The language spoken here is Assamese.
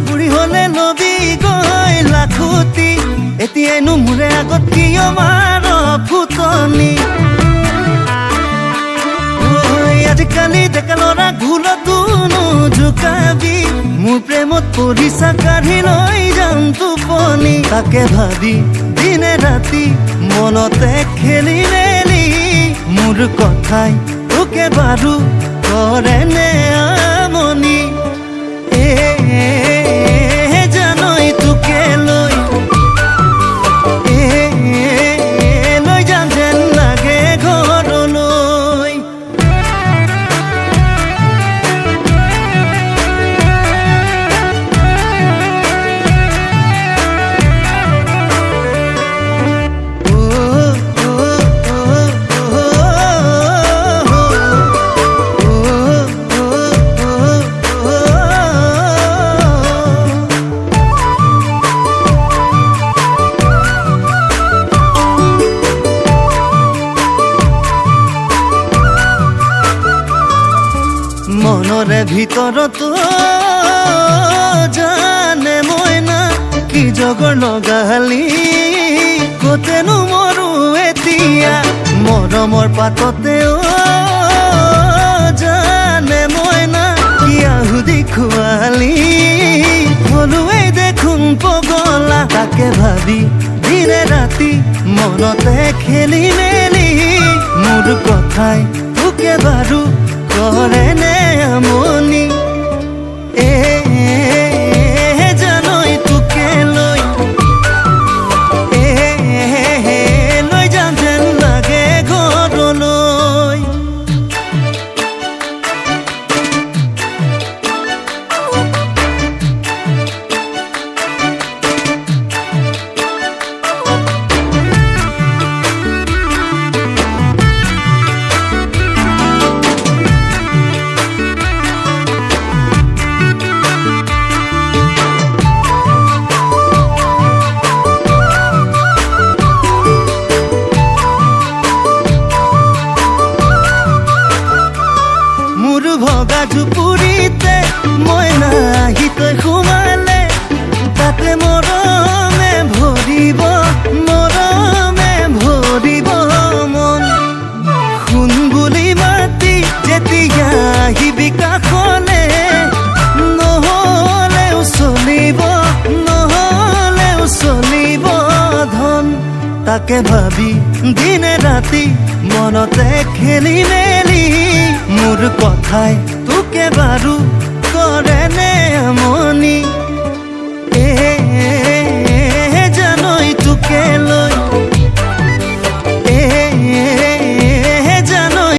বুঢ়ী হলে নদী গৈ লাখুটি এতিয়ানো মোৰে আগত কিয় মাৰ ফুটনি আজিকালি ডেকা ল'ৰা ঘোলতোনো জোকাবি মোৰ প্ৰেমত পৰিছা কাঢ়ি লৈ যাম টোপনি তাকে ভাবি দিনে ৰাতি মনতে খেলি মেলি মোৰ কথাই তোকে বাৰু কৰে নে আমনি জানই তোকে লৈ লৈ যাম যেন লাগে ঘৰলৈ মনৰে ভিতৰতো জানে মইনা কি জগৰ লগালি কতেনো মৰো এতিয়া মৰমৰ পাততেও জানে মইনা কি আহুদি খোৱালি হলোৱেই দেখোন পগলা তাকে ভাবি দিনে ৰাতি মনতে খেলি মেলি মোৰ কথাই তোকে বাৰু কৰে নে আমনি জানই তোকে লৈ লৈ যাম যেন লাগে ঘৰলৈ ভগা ঝুপুৰিতে মইনা আহি তই সোমালে তাতে মৰমে ভৰিব মন শুন বুলি মাতি যেতিয়া আহিবি কাষলে নহলেও চলিব ধন তাকে ভাবি দিনে ৰাতি মনতে খেলি মেলি মোৰ কথাই তোকে বাৰু